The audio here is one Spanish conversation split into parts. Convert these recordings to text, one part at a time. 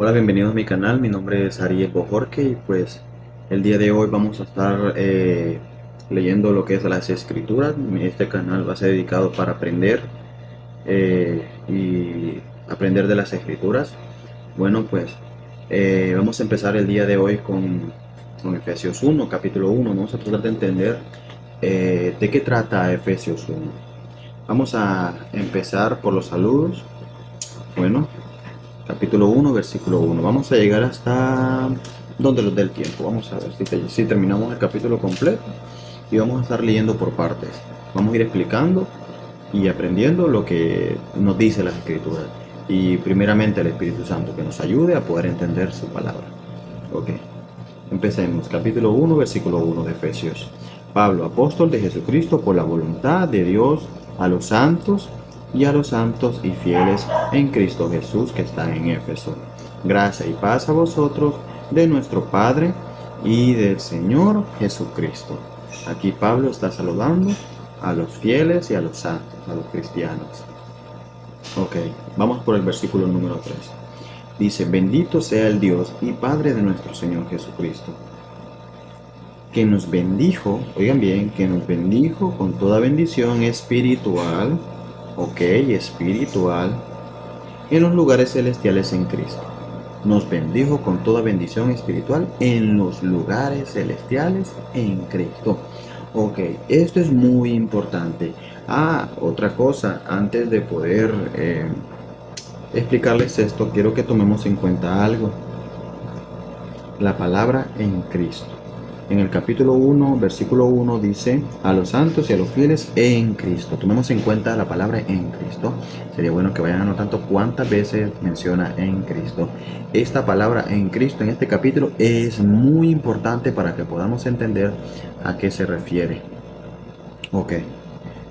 Hola, bienvenidos a mi canal. Mi nombre es Ariel Bojorque y pues el día de hoy vamos a estar leyendo lo que es las escrituras. Este canal va a ser dedicado para aprender y aprender de las escrituras. Bueno, pues vamos a empezar el día de hoy con Efesios 1, capítulo 1. Vamos a tratar de entender de qué trata Efesios 1. Vamos a empezar por los saludos. Bueno, capítulo 1, versículo 1. Vamos a llegar hasta donde nos dé el tiempo. Vamos a ver si terminamos el capítulo completo y vamos a estar leyendo por partes. Vamos a ir explicando y aprendiendo lo que nos dice las escrituras. Y primeramente el Espíritu Santo que nos ayude a poder entender su palabra. Ok, empecemos. Capítulo 1, versículo 1 de Efesios. Pablo, apóstol de Jesucristo por la voluntad de Dios, a los santos y a los santos y fieles en Cristo Jesús que está en Éfeso. Gracia y paz a vosotros de nuestro Padre y del Señor Jesucristo. Aquí Pablo está saludando a los fieles y a los santos, a los cristianos. Ok, vamos por el versículo número 3. Dice, bendito sea el Dios y Padre de nuestro Señor Jesucristo, que nos bendijo, oigan bien, que nos bendijo con toda bendición espiritual, ok, espiritual, en los lugares celestiales en Cristo. Nos bendijo con toda bendición espiritual en los lugares celestiales en Cristo. Ok, esto es muy importante. Otra cosa, antes de poder explicarles esto, quiero que tomemos en cuenta algo. La palabra en Cristo. En el capítulo 1, versículo 1 dice, a los santos y a los fieles en Cristo. Tomemos en cuenta la palabra en Cristo. Sería bueno que vayan anotando cuántas veces menciona en Cristo. Esta palabra en Cristo en este capítulo es muy importante para que podamos entender a qué se refiere. Ok,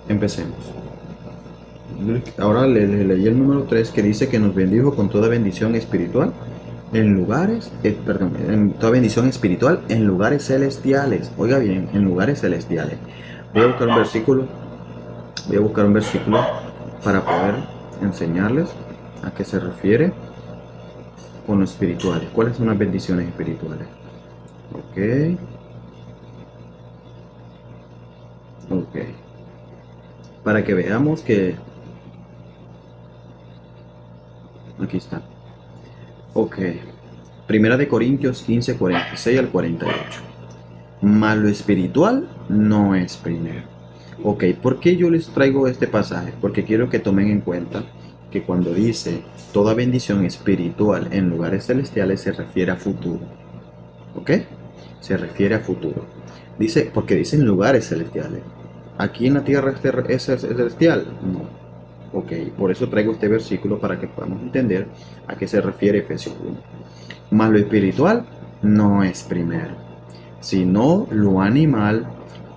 empecemos. Ahora le leí el número 3 que dice que nos bendijo con toda bendición espiritual en lugares, en toda bendición espiritual en lugares celestiales. Oiga bien, en lugares celestiales. Voy a buscar un versículo, voy a buscar un versículo para poder enseñarles a qué se refiere con lo espirituales. ¿Cuáles son las bendiciones espirituales? Ok, ok. Para que veamos que aquí está. Ok. Primera de Corintios 15, 46 al 48. Mas lo espiritual no es primero. Ok, ¿por qué yo les traigo este pasaje? Porque quiero que tomen en cuenta que cuando dice toda bendición espiritual en lugares celestiales se refiere a futuro. ¿Ok? Se refiere a futuro. Dice, porque dicen lugares celestiales. ¿Aquí en la tierra es celestial? No. Ok, por eso traigo este versículo para que podamos entender a qué se refiere Efesios 1. Mas lo espiritual no es primero, sino lo animal,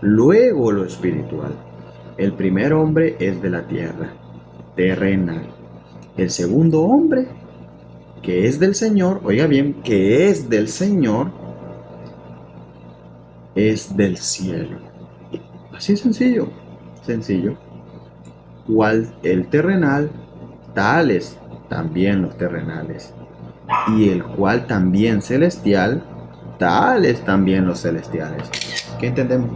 luego lo espiritual. El primer hombre es de la tierra, terrenal. El segundo hombre, que es del Señor, oiga bien, que es del Señor, es del cielo. Así sencillo, sencillo. Cual el terrenal, tales también los terrenales. Y el cual también celestial, tales también los celestiales. ¿Qué entendemos?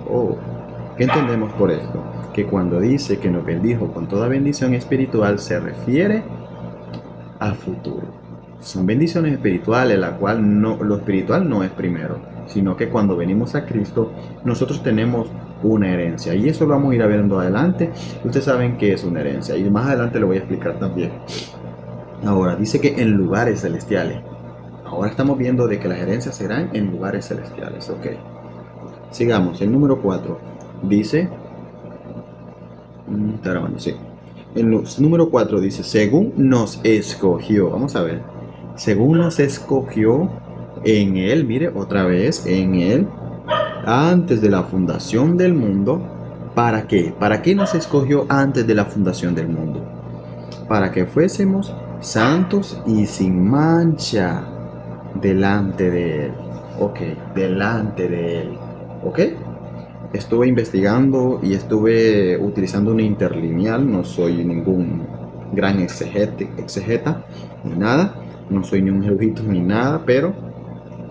¿Qué entendemos por esto? Que cuando dice que nos bendijo con toda bendición espiritual se refiere a futuro. Son bendiciones espirituales, la cual no, lo espiritual no es primero, sino que cuando venimos a Cristo nosotros tenemos una herencia y eso lo vamos a ir viendo adelante. Ustedes saben que es una herencia y más adelante lo voy a explicar también. Ahora dice que en lugares celestiales. Ahora estamos viendo de que las herencias serán en lugares celestiales. Ok. Sigamos. El número 4 dice. Está grabando, sí. El número 4 dice: según nos escogió. Vamos a ver. Según nos escogió en Él, mire otra vez, en Él, antes de la fundación del mundo. ¿Para qué? ¿Para qué nos escogió antes de la fundación del mundo? Para que fuésemos santos y sin mancha delante de Él. Ok, delante de Él. Ok. Estuve investigando y estuve utilizando un interlineal. No soy ningún gran exegeta ni nada. no soy ni un erudito ni nada, pero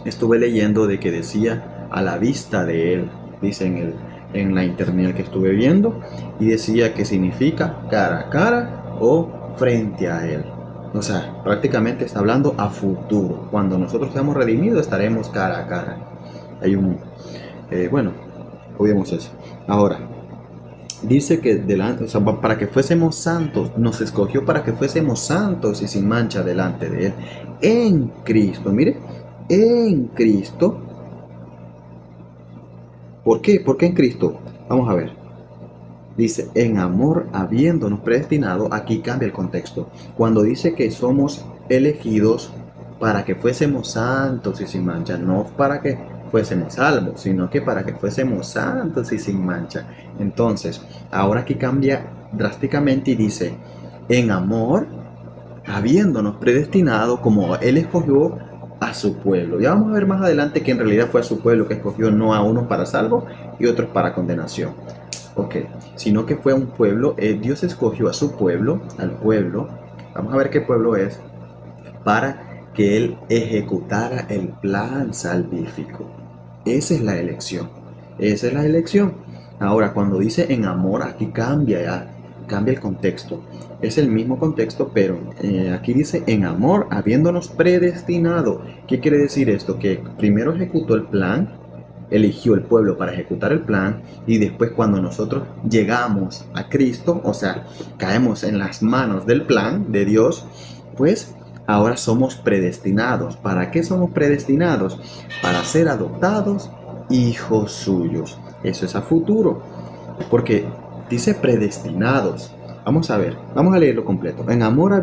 estuve leyendo de que decía a la vista de él, dice en la internet que estuve viendo, y decía que significa cara a cara o frente a él. O sea, prácticamente está hablando a futuro. Cuando nosotros seamos redimidos estaremos cara a cara. Hay un... bueno, olvidemos eso. Ahora, dice que delante, o sea, para que fuésemos santos, nos escogió para que fuésemos santos y sin mancha delante de Él. En Cristo, mire, en Cristo. ¿Por qué? ¿Por qué en Cristo? Vamos a ver. Dice, en amor habiéndonos predestinado, aquí cambia el contexto. Cuando dice que somos elegidos para que fuésemos santos y sin mancha, no para que fuésemos salvos, sino que para que fuésemos santos y sin mancha. Entonces, ahora aquí cambia drásticamente y dice, en amor habiéndonos predestinado como Él escogió a su pueblo. Ya vamos a ver más adelante que en realidad fue a su pueblo que escogió, no a unos para salvo y otros para condenación. Ok, sino que fue un pueblo, Dios escogió a su pueblo, al pueblo, vamos a ver qué pueblo es, para que Él ejecutara el plan salvífico. Esa es la elección, esa es la elección. Ahora, cuando dice en amor, aquí cambia el contexto. Es el mismo contexto, pero aquí dice en amor, habiéndonos predestinado. ¿Qué quiere decir esto? Que primero ejecutó el plan, eligió el pueblo para ejecutar el plan, y después cuando nosotros llegamos a Cristo, o sea, caemos en las manos del plan de Dios, pues ahora somos predestinados. ¿Para qué somos predestinados? Para ser adoptados hijos suyos. Eso es a futuro, porque dice predestinados. Vamos a ver, vamos a leerlo completo. En amor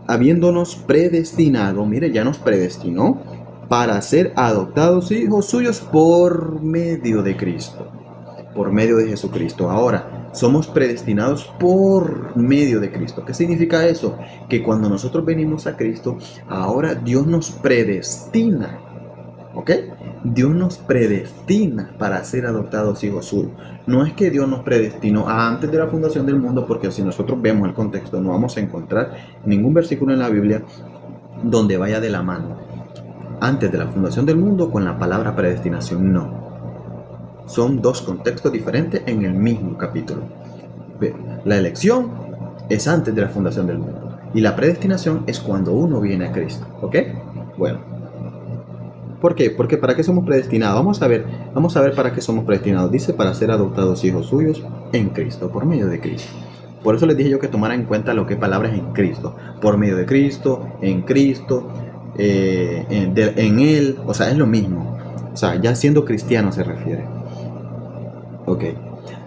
habiéndonos predestinado, mire, ya nos predestinó para ser adoptados hijos suyos por medio de Cristo, por medio de Jesucristo. Ahora, somos predestinados por medio de Cristo. ¿Qué significa eso? Que cuando nosotros venimos a Cristo, ahora Dios nos predestina, ¿ok? Dios nos predestina para ser adoptados hijos suyos. No es que Dios nos predestinó antes de la fundación del mundo, porque si nosotros vemos el contexto, no vamos a encontrar ningún versículo en la Biblia donde vaya de la mano antes de la fundación del mundo con la palabra predestinación. No, son dos contextos diferentes en el mismo capítulo. La elección es antes de la fundación del mundo y la predestinación es cuando uno viene a Cristo, ¿ok? Bueno, ¿por qué? Porque ¿para qué somos predestinados? Vamos a ver para qué somos predestinados. Dice para ser adoptados hijos suyos en Cristo, por medio de Cristo. Por eso les dije yo que tomaran en cuenta lo que palabras en Cristo, por medio de Cristo, en Cristo, en Él, o sea, es lo mismo. O sea, ya siendo cristiano se refiere. Ok.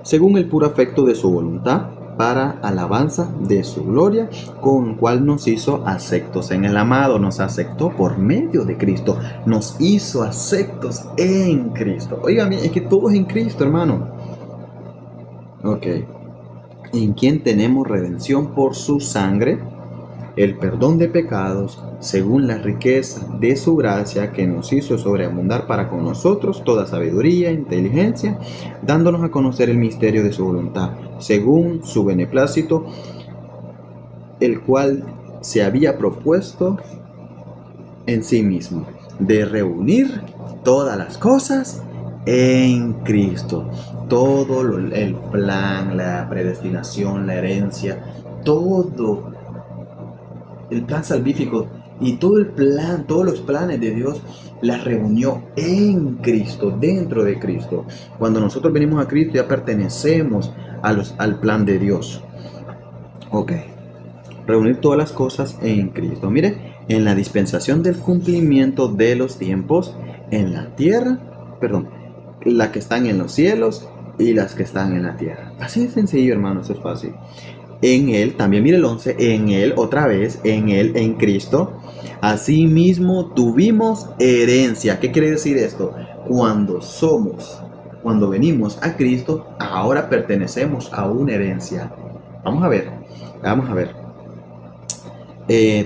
Según el puro afecto de su voluntad, para alabanza de su gloria, con cual nos hizo aceptos en el amado. Nos aceptó por medio de Cristo, nos hizo aceptos en Cristo. Oigan, es que todo es en Cristo, hermano. Ok. En quien tenemos redención por su sangre, el perdón de pecados, según la riqueza de su gracia, que nos hizo sobreabundar para con nosotros toda sabiduría e inteligencia, dándonos a conocer el misterio de su voluntad, según su beneplácito, el cual se había propuesto en sí mismo, de reunir todas las cosas en Cristo. Todo el plan, la predestinación, la herencia, todo el plan salvífico y todo el plan, todos los planes de Dios las reunió en Cristo, dentro de Cristo. Cuando nosotros venimos a Cristo ya pertenecemos al plan de Dios. Ok, reunir todas las cosas en Cristo. Mire, en la dispensación del cumplimiento de los tiempos, en la tierra, las que están en los cielos y las que están en la tierra. Así de sencillo, hermanos, es fácil. En Él, también mire el 11, en Él, otra vez, en Él, en Cristo, asimismo tuvimos herencia. ¿Qué quiere decir esto? Cuando venimos a Cristo, ahora pertenecemos a una herencia. Vamos a ver.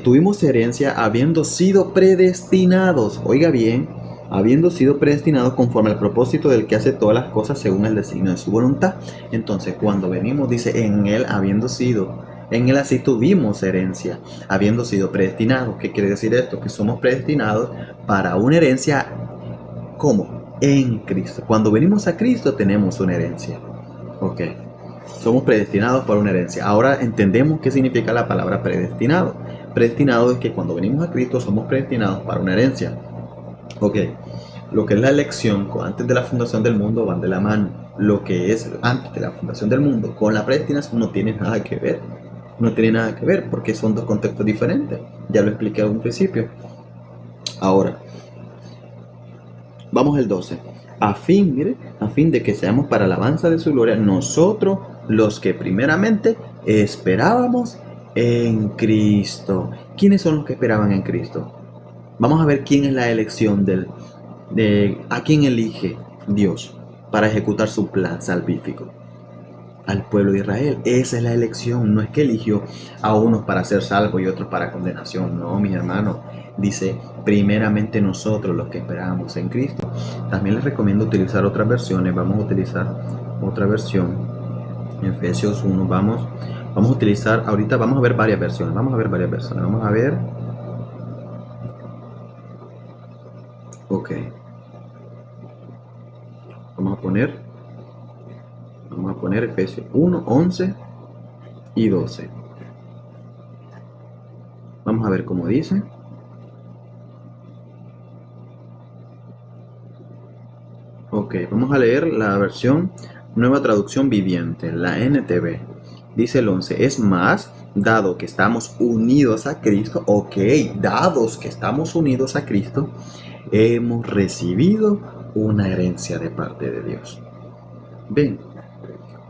Tuvimos herencia habiendo sido predestinados, oiga bien, habiendo sido predestinados conforme al propósito del que hace todas las cosas según el designio de su voluntad. Entonces, cuando venimos, dice en Él, habiendo sido En él así tuvimos herencia, habiendo sido predestinados. ¿Qué quiere decir esto? Que somos predestinados para una herencia, ¿cómo? En Cristo. Cuando venimos a Cristo tenemos una herencia. Ok. Somos predestinados para una herencia. Ahora entendemos qué significa la palabra predestinado. Predestinado es que cuando venimos a Cristo somos predestinados para una herencia. Ok. Lo que es la elección antes de la fundación del mundo van de la mano. Lo que es antes de la fundación del mundo con la predestinación no tiene nada que ver. No tiene nada que ver porque son dos contextos diferentes. Ya lo expliqué a un principio. Ahora, vamos al 12. A fin de que seamos para alabanza de su gloria, nosotros los que primeramente esperábamos en Cristo. ¿Quiénes son los que esperaban en Cristo? Vamos a ver quién es la elección de a quién elige Dios para ejecutar su plan salvífico. Al pueblo de Israel. Esa es la elección. No es que eligió a unos para ser salvos y otros para condenación. No, mis hermanos. Dice, primeramente nosotros los que esperábamos en Cristo. También les recomiendo utilizar otras versiones. Vamos a utilizar otra versión. Efesios 1. Vamos a utilizar, ahorita vamos a ver varias versiones. Vamos a ver. Ok. Vamos a poner Efesios 1, 11 y 12. Vamos a ver cómo dice. Ok, vamos a leer la versión Nueva Traducción Viviente, la NTV. Dice el 11, es más, dado que estamos unidos a Cristo, dados que estamos unidos a Cristo, hemos recibido una herencia de parte de Dios. Ven,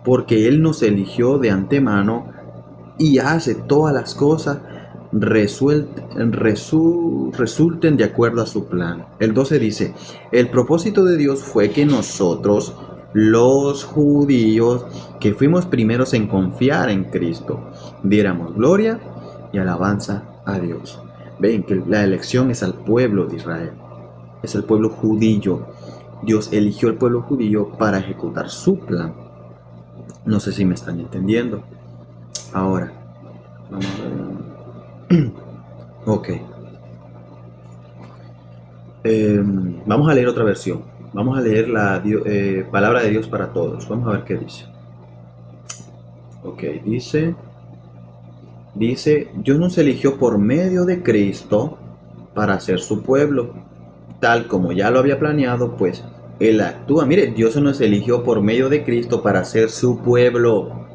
porque Él nos eligió de antemano y hace todas las cosas resulten de acuerdo a su plan. El 12 dice, el propósito de Dios fue que nosotros, los judíos, que fuimos primeros en confiar en Cristo, diéramos gloria y alabanza a Dios. Ven que la elección es al pueblo de Israel, es el pueblo judío. Dios eligió al pueblo judío para ejecutar su plan. No sé si me están entendiendo. Ahora, vamos a ver. Ok. Vamos a leer otra versión. Vamos a leer la palabra de Dios para todos. Vamos a ver qué dice. Ok, dice, Dios nos eligió por medio de Cristo para ser su pueblo, tal como ya lo había planeado, pues Él actúa. Mire, Dios nos eligió por medio de Cristo para ser su pueblo,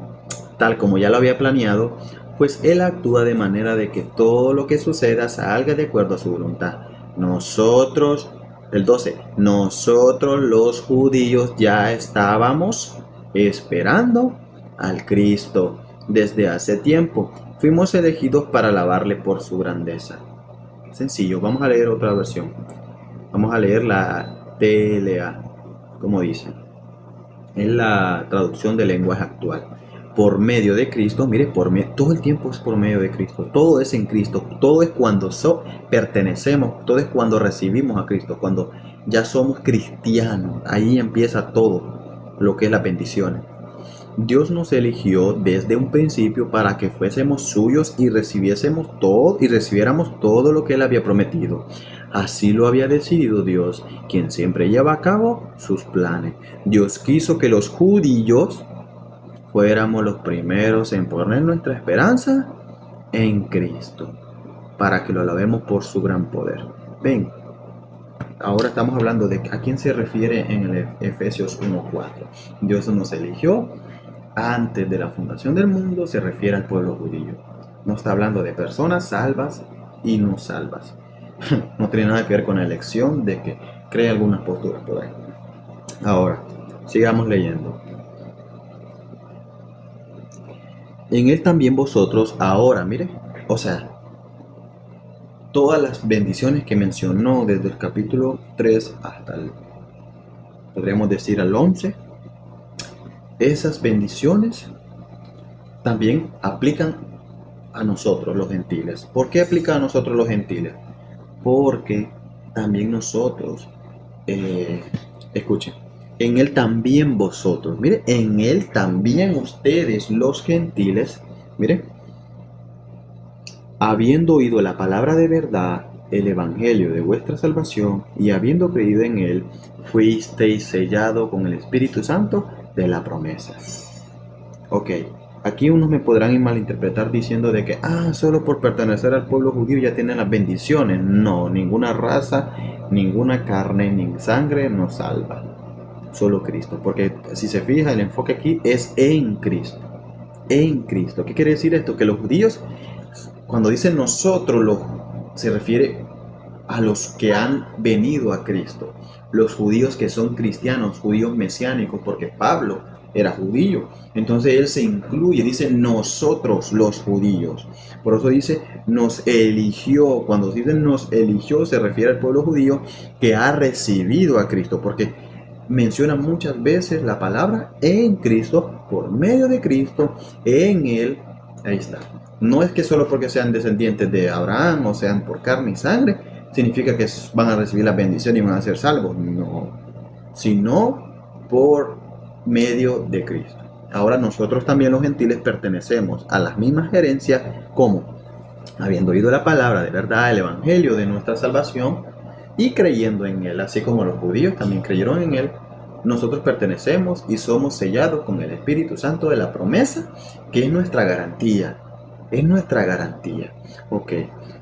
tal como ya lo había planeado, pues Él actúa de manera de que todo lo que suceda salga de acuerdo a su voluntad. Nosotros, el 12, nosotros los judíos ya estábamos esperando al Cristo desde hace tiempo. Fuimos elegidos para alabarle por su grandeza. Sencillo, vamos a leer otra versión. Vamos a leer la TLA, como dice. Es la traducción del lenguaje actual. Por medio de Cristo, mire, todo el tiempo es por medio de Cristo, todo es en Cristo, todo es cuando pertenecemos, todo es cuando recibimos a Cristo, cuando ya somos cristianos, ahí empieza todo lo que es las bendiciones. Dios nos eligió desde un principio para que fuésemos suyos y recibiéramos todo lo que Él había prometido. Así lo había decidido Dios, quien siempre lleva a cabo sus planes. Dios quiso que los judíos fuéramos los primeros en poner nuestra esperanza en Cristo, para que lo alabemos por su gran poder. Ven, ahora estamos hablando de a quién se refiere en el Efesios 1:4. Dios nos eligió antes de la fundación del mundo, se refiere al pueblo judío. No está hablando de personas salvas y no salvas. No tiene nada que ver con la elección de que cree algunas posturas por ahí. Ahora, sigamos leyendo. En Él también vosotros ahora, mire, o sea, todas las bendiciones que mencionó desde el capítulo 3 hasta podríamos decir al 11, esas bendiciones también aplican a nosotros los gentiles. ¿Por qué aplica a nosotros los gentiles? Porque también nosotros, escuchen, en Él también vosotros, mire, en Él también ustedes los gentiles, mire, habiendo oído la palabra de verdad, el evangelio de vuestra salvación, y habiendo creído en él, fuisteis sellado con el Espíritu Santo de la promesa. Ok, aquí unos me podrán malinterpretar diciendo de que, solo por pertenecer al pueblo judío ya tienen las bendiciones. No, ninguna raza, ninguna carne, ni sangre nos salva. Solo Cristo, porque si se fija, el enfoque aquí es en Cristo. En Cristo. ¿Qué quiere decir esto? Que los judíos, cuando dicen nosotros, se refiere a los que han venido a Cristo. Los judíos que son cristianos, judíos mesiánicos, porque Pablo era judío. Entonces él se incluye, dice nosotros los judíos. Por eso dice nos eligió. Cuando dice nos eligió se refiere al pueblo judío que ha recibido a Cristo, porque menciona muchas veces la palabra en Cristo, por medio de Cristo, en él. Ahí está. No es que solo porque sean descendientes de Abraham o sean por carne y sangre significa que van a recibir la bendición y van a ser salvos. No, sino por medio de Cristo. Ahora nosotros también los gentiles pertenecemos a las mismas herencias, como habiendo oído la palabra de verdad, el evangelio de nuestra salvación, y creyendo en él, así como los judíos también creyeron en él. Nosotros pertenecemos y somos sellados con el Espíritu Santo de la promesa, que es nuestra garantía. Es nuestra garantía. Ok,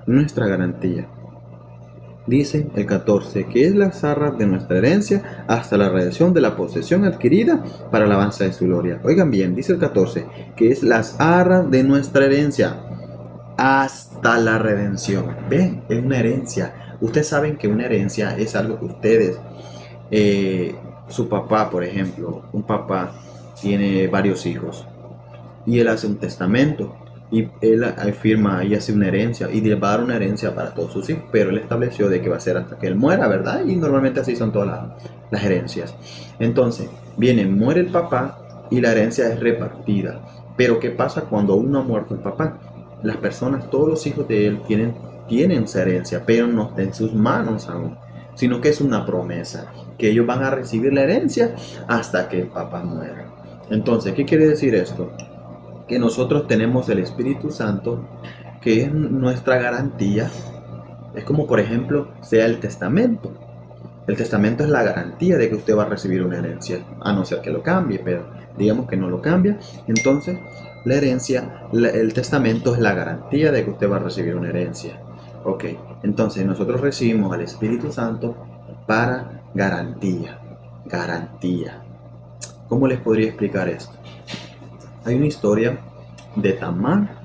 nuestra garantía. Dice el 14, que es las arras de nuestra herencia hasta la redención de la posesión adquirida para la alabanza de su gloria. Oigan bien, dice el 14, que es las arras de nuestra herencia hasta la redención. Ven, es una herencia. Ustedes saben que una herencia es algo que ustedes, su papá, por ejemplo, un papá tiene varios hijos y él hace un testamento y él afirma y hace una herencia y le va a dar una herencia para todos sus hijos, pero él estableció de que va a ser hasta que él muera, ¿verdad? Y normalmente así son todas las herencias. Entonces, muere el papá y la herencia es repartida. Pero ¿qué pasa cuando aún no ha muerto el papá? Las personas, todos los hijos de él tienen esa herencia, pero no está en sus manos aún, sino que es una promesa, que ellos van a recibir la herencia hasta que el papá muera. Entonces, ¿qué quiere decir esto? Que nosotros tenemos el Espíritu Santo, que es nuestra garantía. Es como, por ejemplo, sea el testamento. El testamento es la garantía de que usted va a recibir una herencia, a no ser que lo cambie, pero digamos que no lo cambia. Entonces, la herencia, el testamento es la garantía de que usted va a recibir una herencia. Ok, entonces nosotros recibimos al Espíritu Santo para garantía. Garantía. ¿Cómo les podría explicar esto? Hay una historia de Tamar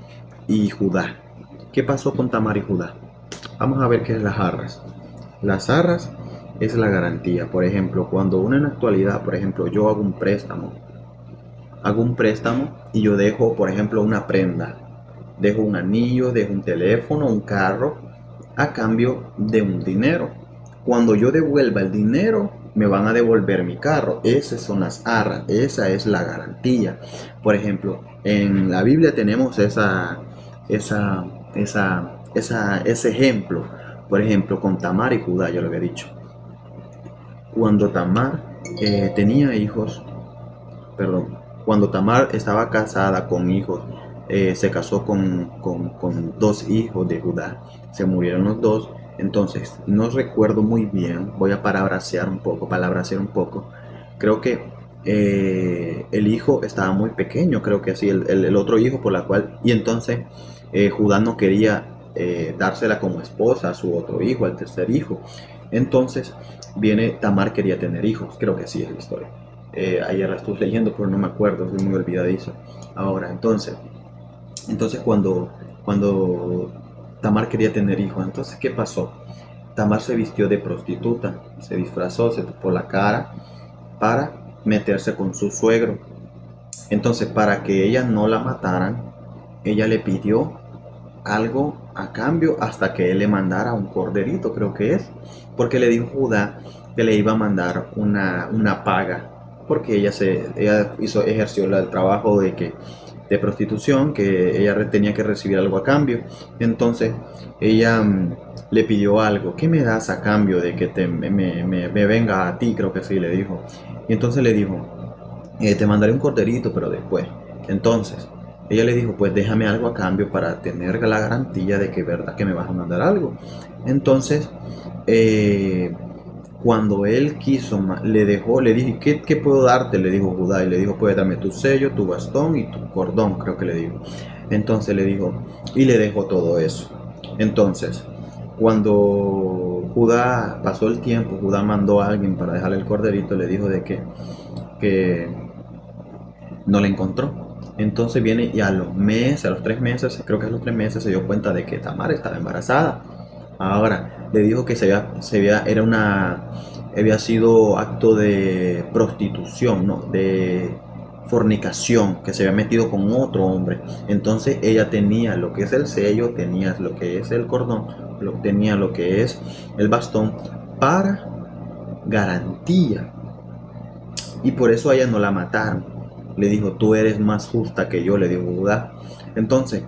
y Judá. ¿Qué pasó con Tamar y Judá? Vamos a ver qué es las arras. Las arras es la garantía. Por ejemplo, cuando uno en la actualidad, por ejemplo, yo hago un préstamo y yo dejo, por ejemplo, una prenda. Dejo un anillo, dejo un teléfono, un carro, a cambio de un dinero. Cuando yo devuelva el dinero, me van a devolver mi carro. Esas son las arras, esa es la garantía. Por ejemplo, en la Biblia tenemos ese ejemplo. Por ejemplo, con Tamar y Judá, yo lo había dicho. Cuando Tamar tenía hijos, cuando Tamar estaba casada con hijos, se casó con dos hijos de Judá. Se murieron los dos. Entonces, no recuerdo muy bien, voy a palabrasear un poco. Creo que el hijo estaba muy pequeño, creo que así, el otro hijo por la cual, y entonces Judá no quería dársela como esposa a su otro hijo, al tercer hijo. Entonces, Tamar quería tener hijos, creo que así es la historia. Ayer la estuve leyendo, pero no me acuerdo, estoy muy olvidadizo. Ahora, entonces cuando Tamar quería tener hijos, entonces ¿qué pasó? Tamar se vistió de prostituta, se disfrazó, se tapó la cara para meterse con su suegro. Entonces, para que ella no la mataran, ella le pidió algo a cambio hasta que él le mandara un corderito, creo que es, porque le dijo Judá que le iba a mandar una paga, porque ella ejerció el trabajo de prostitución, que ella tenía que recibir algo a cambio. Entonces ella le pidió algo. ¿Qué me das a cambio de que me venga a ti? Creo que sí, le dijo. Y entonces le dijo, te mandaré un corderito, pero después. Entonces Ella le dijo, pues déjame algo a cambio para tener la garantía de que es verdad que me vas a mandar algo. Entonces, cuando él quiso, le dejó, le dije, ¿qué puedo darte? Le dijo Judá, y le dijo, puedes darme tu sello, tu bastón y tu cordón, creo que le dijo. Entonces le dijo, y le dejó todo eso. Entonces, cuando Judá pasó el tiempo, Judá mandó a alguien para dejarle el corderito, le dijo de que no le encontró. Entonces viene y a los meses, a los 3 meses, creo que a los 3 meses se dio cuenta de que Tamar estaba embarazada. Ahora le dijo que había sido acto de prostitución, ¿no? De fornicación, que se había metido con otro hombre. Entonces ella tenía lo que es el sello, tenía lo que es el cordón, tenía lo que es el bastón para garantía. Y por eso a ella no la mataron. Le dijo, tú eres más justa que yo, le dijo Judá. Entonces,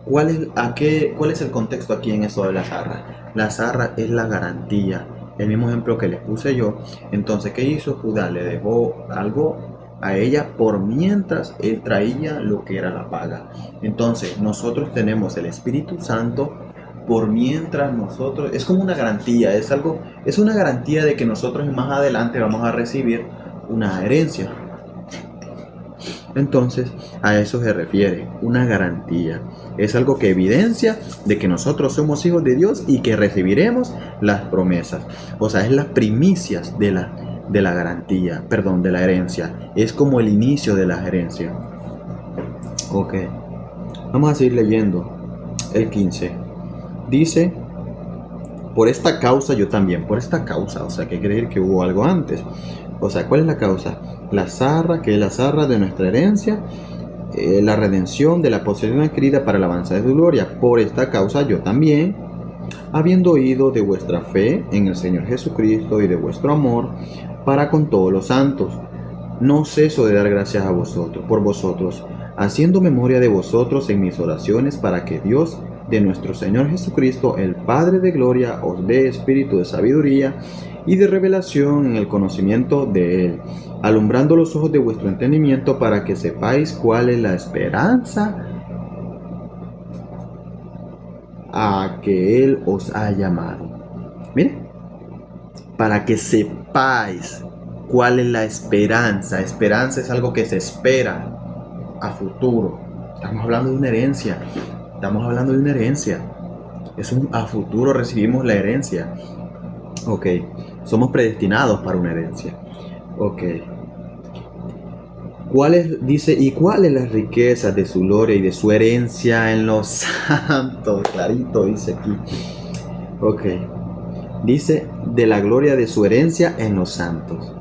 ¿cuál es el contexto aquí en eso de la zarra? La zarra es la garantía. El mismo ejemplo que les puse yo. Entonces, ¿qué hizo Judá? Le dejó algo a ella por mientras él traía lo que era la paga. Entonces, nosotros tenemos el Espíritu Santo por mientras nosotros, es como una garantía, es una garantía de que nosotros más adelante vamos a recibir una herencia. Entonces, a eso se refiere, una garantía. Es algo que evidencia de que nosotros somos hijos de Dios y que recibiremos las promesas. O sea, es las primicias de la garantía, perdón, de la herencia. Es como el inicio de la herencia. Ok, vamos a seguir leyendo el 15. Dice, por esta causa yo también, por esta causa, o sea, que creer que hubo algo antes. O sea, ¿cuál es la causa? La zarra, que es la zarra de nuestra herencia, la redención de la posesión adquirida para la alabanza de su gloria. Por esta causa yo también, habiendo oído de vuestra fe en el Señor Jesucristo y de vuestro amor para con todos los santos, no ceso de dar gracias a vosotros, por vosotros, haciendo memoria de vosotros en mis oraciones para que Dios de nuestro Señor Jesucristo, el Padre de gloria, os dé espíritu de sabiduría y de revelación en el conocimiento de Él, alumbrando los ojos de vuestro entendimiento para que sepáis cuál es la esperanza a que Él os ha llamado. Mire, para que sepáis cuál es la esperanza. Esperanza es algo que se espera a futuro. Estamos hablando de una herencia. A futuro recibimos la herencia. Ok, somos predestinados para una herencia. Ok. ¿Y cuál es la riqueza de su gloria y de su herencia en los santos? Clarito dice aquí. Ok. Dice, de la gloria de su herencia en los santos.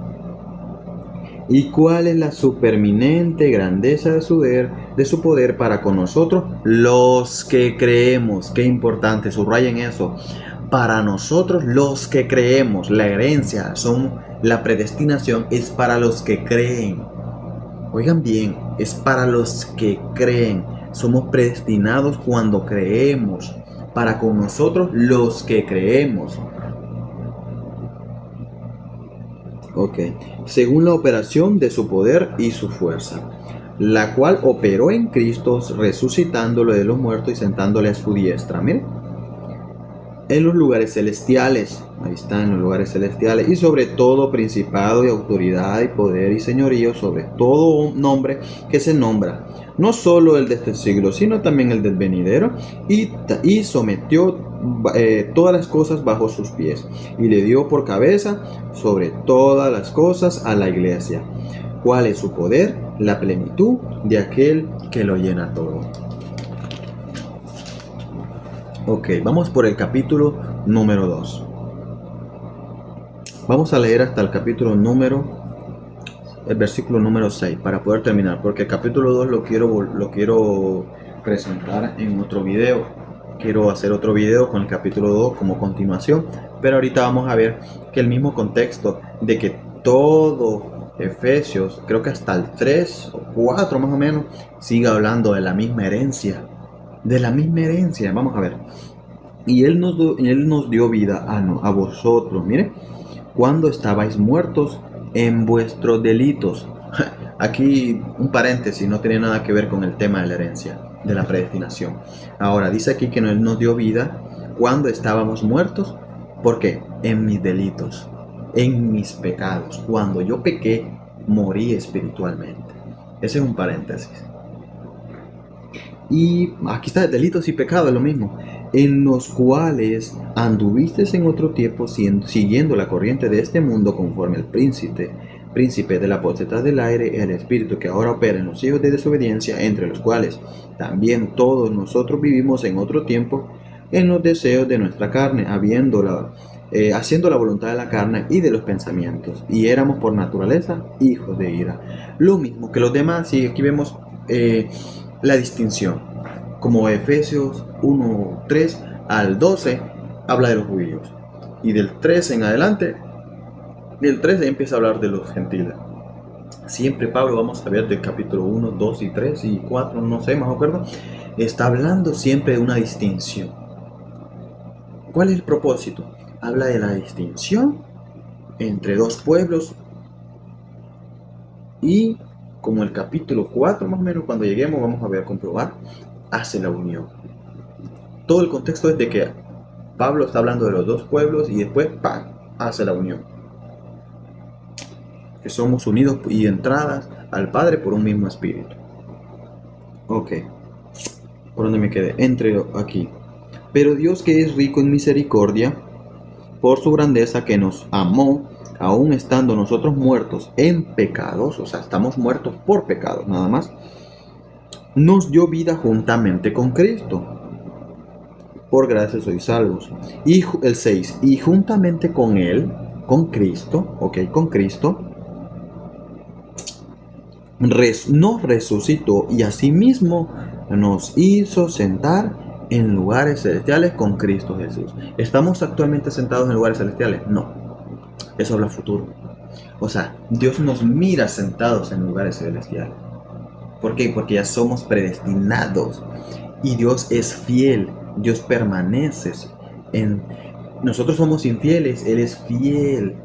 ¿Y cuál es la superminente grandeza de su poder para con nosotros, los que creemos? Qué importante, subrayen eso. Para nosotros los que creemos, la herencia, la predestinación es para los que creen. Oigan bien, es para los que creen. Somos predestinados cuando creemos. Para con nosotros los que creemos. Ok. Según la operación de su poder y su fuerza, la cual operó en Cristo resucitándolo de los muertos y sentándole a su diestra. Miren, en los lugares celestiales, ahí está, en los lugares celestiales, y sobre todo principado y autoridad y poder y señorío, sobre todo nombre que se nombra, no solo el de este siglo, sino también el del venidero, y sometió todas las cosas bajo sus pies, y le dio por cabeza sobre todas las cosas a la iglesia. ¿Cuál es su poder? La plenitud de aquel que lo llena todo. Ok, vamos por el capítulo número 2. Vamos a leer hasta el versículo número 6 para poder terminar, porque el capítulo 2 lo quiero presentar en otro video. Quiero hacer otro video con el capítulo 2 como continuación, pero ahorita vamos a ver que el mismo contexto de que todo Efesios, creo que hasta el 3 o 4 más o menos, sigue hablando de la misma herencia. Vamos a ver. Y Él nos dio vida a vosotros, mire, cuando estabais muertos en vuestros delitos. Aquí un paréntesis, no tiene nada que ver con el tema de la herencia, de la predestinación. Ahora, dice aquí que Él nos dio vida cuando estábamos muertos. ¿Por qué? En mis delitos, en mis pecados. Cuando yo pequé, morí espiritualmente. Ese es un paréntesis. Y aquí está, delitos y pecados, es lo mismo. En los cuales anduviste en otro tiempo siguiendo la corriente de este mundo conforme al príncipe de la potestad del aire, el espíritu que ahora opera en los hijos de desobediencia, entre los cuales también todos nosotros vivimos en otro tiempo en los deseos de nuestra carne, haciendo la voluntad de la carne y de los pensamientos, y éramos por naturaleza hijos de ira. Lo mismo que los demás, y aquí vemos la distinción, como Efesios 1:3 al 12 habla de los judíos, y del 13 en adelante, del 13 empieza a hablar de los gentiles. Siempre Pablo, vamos a ver del capítulo 1, 2 y 3 y 4, no sé, más acuerdo, está hablando siempre de una distinción. ¿Cuál es el propósito? Habla de la distinción entre dos pueblos, y como el capítulo 4 más o menos, cuando lleguemos vamos a ver, comprobar, hace la unión. Todo el contexto es de que Pablo está hablando de los dos pueblos y después ¡pam!, hace la unión, que somos unidos y entradas al Padre por un mismo espíritu. Ok, ¿por dónde me quedé? Entre aquí. Pero Dios, que es rico en misericordia, por su grandeza que nos amó, aún estando nosotros muertos en pecados, o sea, estamos muertos por pecados nada más, nos dio vida juntamente con Cristo. Por gracia sois salvos. Y el 6, y juntamente con Él, con Cristo, con Cristo, nos resucitó y asimismo nos hizo sentar en lugares celestiales con Cristo Jesús. ¿Estamos actualmente sentados en lugares celestiales? No. Eso habla futuro. O sea, Dios nos mira sentados en lugares celestiales. ¿Por qué? Porque ya somos predestinados. Y Dios es fiel. Dios permanece en... Nosotros somos infieles. Él es fiel.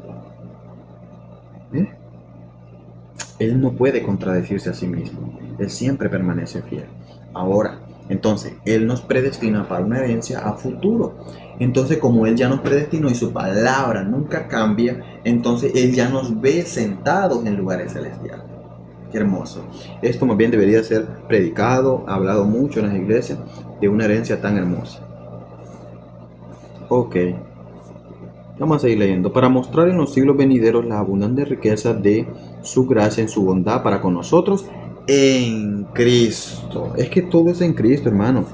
Él no puede contradecirse a sí mismo. Él siempre permanece fiel. Ahora, entonces, Él nos predestina para una herencia a futuro. Entonces, como Él ya nos predestinó y su palabra nunca cambia, entonces Él ya nos ve sentados en lugares celestiales. Qué hermoso. Esto más bien debería ser predicado, hablado mucho en las iglesias, de una herencia tan hermosa. Ok. Vamos a seguir leyendo. Para mostrar en los siglos venideros la abundante riqueza de su gracia en su bondad para con nosotros en Cristo. Es que todo es en Cristo, hermano.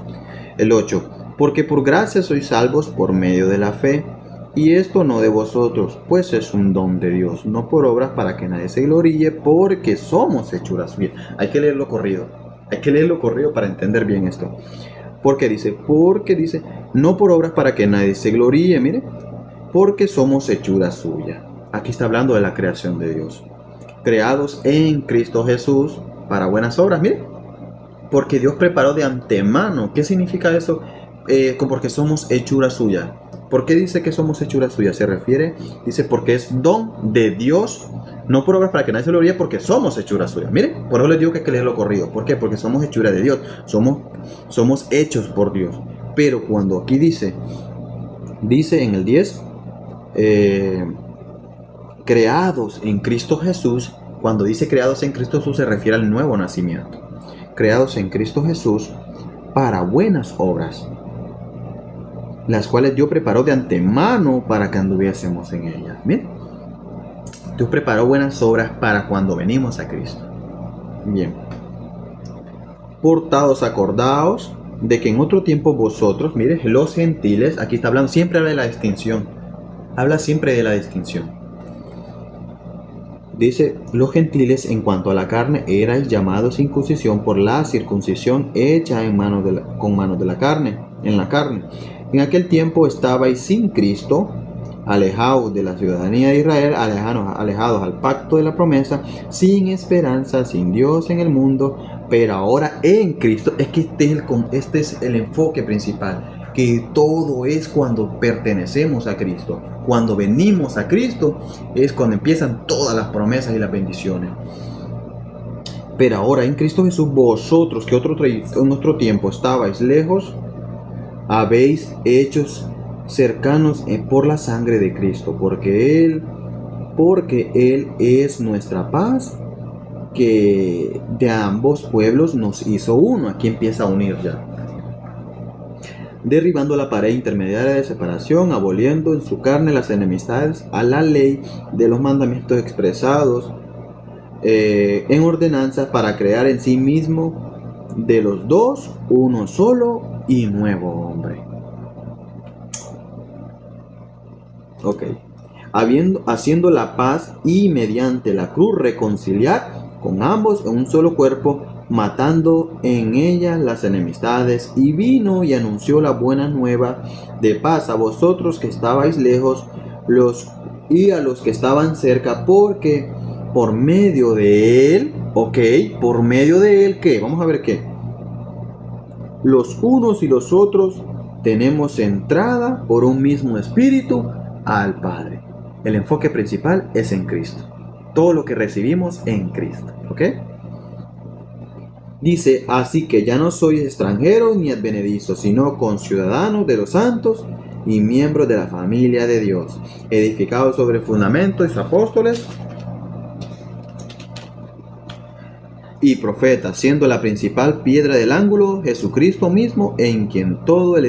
El 8. Porque por gracia sois salvos por medio de la fe. Y esto no de vosotros, pues es un don de Dios, no por obras para que nadie se gloríe, porque somos hechuras suyas. Hay que leerlo corrido. Hay que leerlo corrido para entender bien esto. Porque dice, no por obras para que nadie se gloríe, mire, porque somos hechura suya. Aquí está hablando de la creación de Dios. Creados en Cristo Jesús para buenas obras, mire. Porque Dios preparó de antemano. ¿Qué significa eso? Porque somos hechura suya. ¿Por qué dice que somos hechura suya? Se refiere, dice, porque es don de Dios, no por obras para que nadie se lo gloríe, porque somos hechura suya. Mire, por eso les digo que hay que leerlo corrido. ¿Por qué? Porque somos hechura de Dios. Somos hechos por Dios. Pero cuando aquí dice en el 10, creados en Cristo Jesús, cuando dice creados en Cristo Jesús se refiere al nuevo nacimiento. Creados en Cristo Jesús para buenas obras, las cuales Dios preparó de antemano para que anduviésemos en ellas. Bien, Dios preparó buenas obras para cuando venimos a Cristo. Bien. Portados, acordaos de que en otro tiempo vosotros, mire, los gentiles, aquí está hablando, siempre habla de la distinción. Habla siempre de la distinción. Dice, los gentiles en cuanto a la carne erais llamados incircuncisión por la circuncisión hecha con manos de la carne, en la carne. En aquel tiempo estabais sin Cristo, alejados de la ciudadanía de Israel, alejados al pacto de la promesa, sin esperanza, sin Dios en el mundo, pero ahora en Cristo. Es que este es el enfoque principal, que todo es cuando pertenecemos a Cristo. Cuando venimos a Cristo es cuando empiezan todas las promesas y las bendiciones. Pero ahora en Cristo Jesús, vosotros que en otro tiempo estabais lejos, habéis hechos cercanos por la sangre de Cristo, porque Él es nuestra paz, que de ambos pueblos nos hizo uno. Aquí empieza a unir ya. Derribando la pared intermediaria de separación, aboliendo en su carne las enemistades a la ley de los mandamientos expresados en ordenanzas, para crear en sí mismo de los dos uno solo y nuevo hombre. Ok. Haciendo la paz, y mediante la cruz reconciliar con ambos en un solo cuerpo, matando en ella las enemistades, y vino y anunció la buena nueva de paz a vosotros que estabais lejos, y a los que estaban cerca, porque por medio de él, por medio de él, ¿qué? Vamos a ver qué. Los unos y los otros tenemos entrada por un mismo espíritu al Padre. El enfoque principal es en Cristo. Todo lo que recibimos en Cristo, ¿ok? Dice, así que ya no sois extranjeros ni advenedizos, sino conciudadanos de los santos y miembros de la familia de Dios, edificados sobre el fundamento de sus apóstoles y profetas, siendo la principal piedra del ángulo Jesucristo mismo, en quien todo el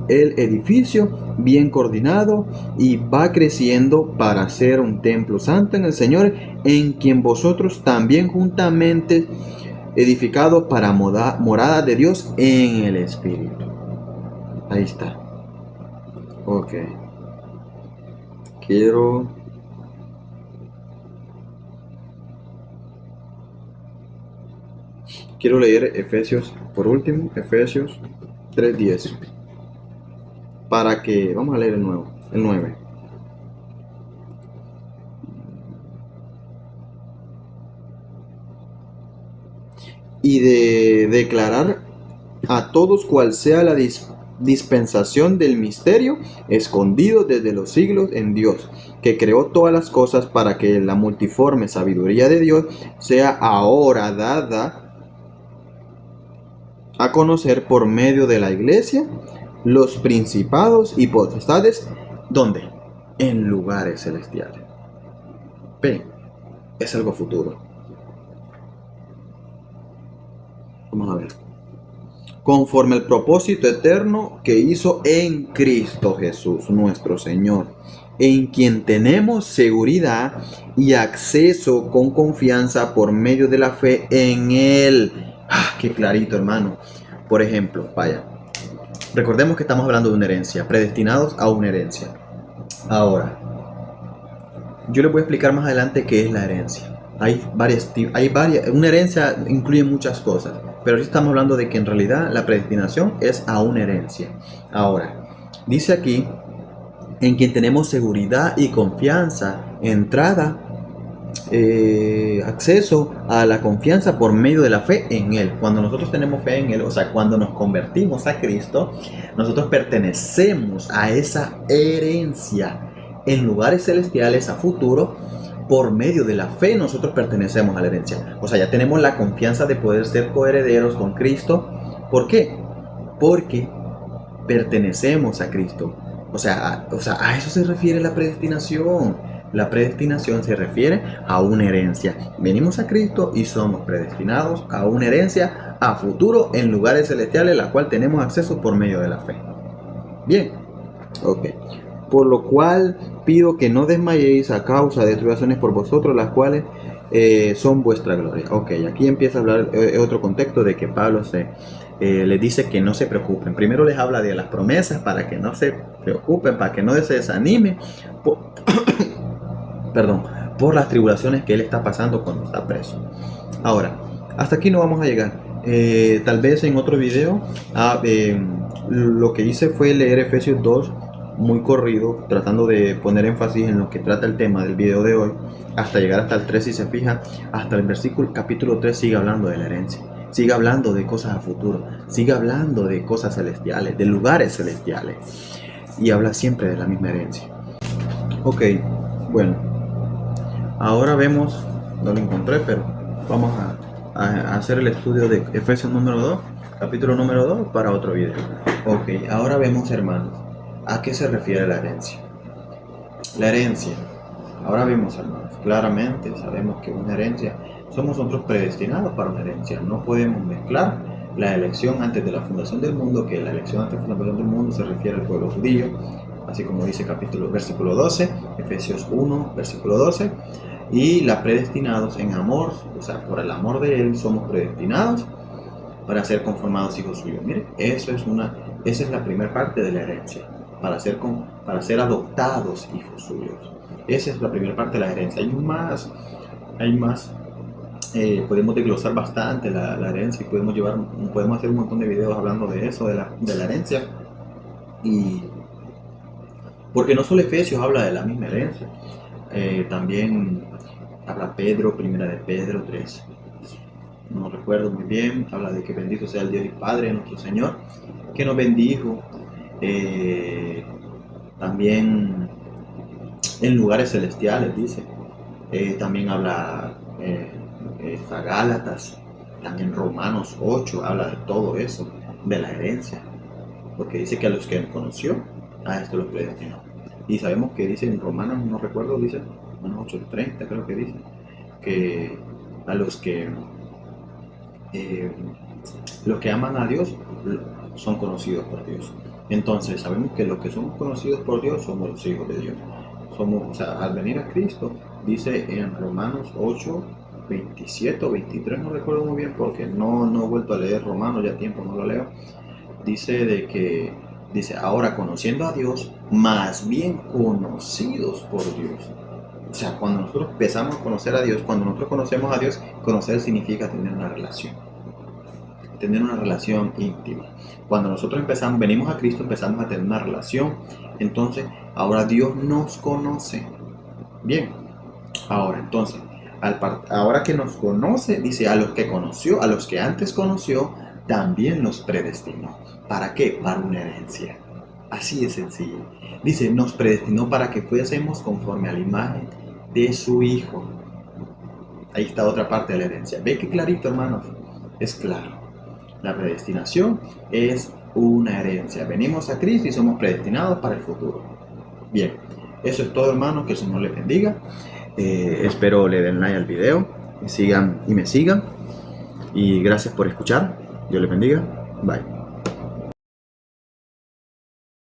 edificio bien coordinado y va creciendo para ser un templo santo en el Señor, en quien vosotros también juntamente edificados para morada de Dios en el Espíritu. Ahí está. Ok. Quiero leer Efesios, por último, Efesios 3:10. Para que, vamos a leer el 9. Y de declarar a todos cuál sea la dispensación del misterio escondido desde los siglos en Dios, que creó todas las cosas, para que la multiforme sabiduría de Dios sea ahora dada a conocer por medio de la iglesia los principados y potestades. ¿Dónde? En lugares celestiales. Ven, es algo futuro. Vamos a ver. Conforme al propósito eterno que hizo en Cristo Jesús, nuestro Señor, en quien tenemos seguridad y acceso con confianza por medio de la fe en Él. Qué clarito, hermano. Por ejemplo, vaya, recordemos que estamos hablando de una herencia, predestinados a una herencia. Ahora, yo les voy a explicar más adelante qué es la herencia. Hay varias, una herencia incluye muchas cosas, pero hoy estamos hablando de que en realidad la predestinación es a una herencia. Ahora, dice aquí, en quien tenemos seguridad y confianza, entrada, acceso a la confianza por medio de la fe en Él. Cuando nosotros tenemos fe en Él, o sea, cuando nos convertimos a Cristo, nosotros pertenecemos a esa herencia en lugares celestiales a futuro. Por medio de la fe nosotros pertenecemos a la herencia. O sea, ya tenemos la confianza de poder ser coherederos con Cristo. ¿Por qué? Porque pertenecemos a Cristo. O sea, a eso se refiere la predestinación. La predestinación se refiere a una herencia. Venimos a Cristo y somos predestinados a una herencia a futuro en lugares celestiales, la cual tenemos acceso por medio de la fe. Bien, ok. Por lo cual pido que no desmayéis a causa de tribulaciones por vosotros, las cuales son vuestra gloria. Ok, aquí empieza a hablar otro contexto de que Pablo les dice que no se preocupen. Primero les habla de las promesas para que no se preocupen, para que no se desanimen por las tribulaciones que él está pasando cuando está preso. Ahora, hasta aquí no vamos a llegar. Tal vez en otro video lo que hice fue leer Efesios 2 muy corrido, tratando de poner énfasis en lo que trata el tema del video de hoy, hasta llegar hasta el 3. Si se fija, hasta el capítulo 3 sigue hablando de la herencia, sigue hablando de cosas a futuro, sigue hablando de cosas celestiales, de lugares celestiales, y habla siempre de la misma herencia. Ok, bueno, ahora vemos, no lo encontré, pero vamos a hacer el estudio de Efesios número 2, capítulo número 2 para otro video. Ok, ahora vemos, hermanos, ¿a qué se refiere la herencia? La herencia, ahora vemos, hermanos, claramente sabemos que una herencia, somos nosotros predestinados para una herencia. No podemos mezclar la elección antes de la fundación del mundo, que la elección antes de la fundación del mundo se refiere al pueblo judío, así como dice versículo 12, Efesios 1, versículo 12, y la predestinados en amor, o sea, por el amor de Él somos predestinados para ser conformados hijos suyos. Mire, esa es la primera parte de la herencia, para ser adoptados hijos suyos. Esa es la primera parte de la herencia. Hay más. Podemos desglosar bastante la herencia y podemos hacer un montón de videos hablando de eso, de la herencia. Y porque no solo Efesios habla de la misma herencia, también habla Pedro, primera de Pedro 3. No recuerdo muy bien, habla de que bendito sea el Dios y Padre de nuestro Señor, que nos bendijo también en lugares celestiales, dice. También habla Gálatas, también Romanos 8 habla de todo eso, de la herencia, porque dice que a los que conoció, a esto los predestinó. Y sabemos que dice en Romanos, no recuerdo, dice Romanos 8:30 creo que dice, que a los que aman a Dios son conocidos por Dios. Entonces sabemos que los que somos conocidos por Dios somos los hijos de Dios. O sea, al venir a Cristo, dice en Romanos 8:27 o 23, no recuerdo muy bien porque no he vuelto a leer Romanos, ya tiempo no lo leo. Dice ahora conociendo a Dios, más bien conocidos por Dios. O sea, cuando nosotros empezamos a conocer a Dios, cuando nosotros conocemos a Dios, conocer significa tener una relación íntima. Cuando nosotros venimos a Cristo, empezamos a tener una relación. Entonces, ahora Dios nos conoce. Bien, ahora que nos conoce, dice, a los que conoció, a los que antes conoció, también los predestinó. ¿Para qué? Para una herencia. Así de sencillo. Dice, nos predestinó para que fuésemos conforme a la imagen de su Hijo. Ahí está otra parte de la herencia. ¿Ve qué clarito, hermanos? Es claro. La predestinación es una herencia. Venimos a Cristo y somos predestinados para el futuro. Bien, eso es todo, hermanos. Que el Señor les bendiga. Espero le den like al video y me sigan. Y gracias por escuchar. Dios les bendiga. Bye.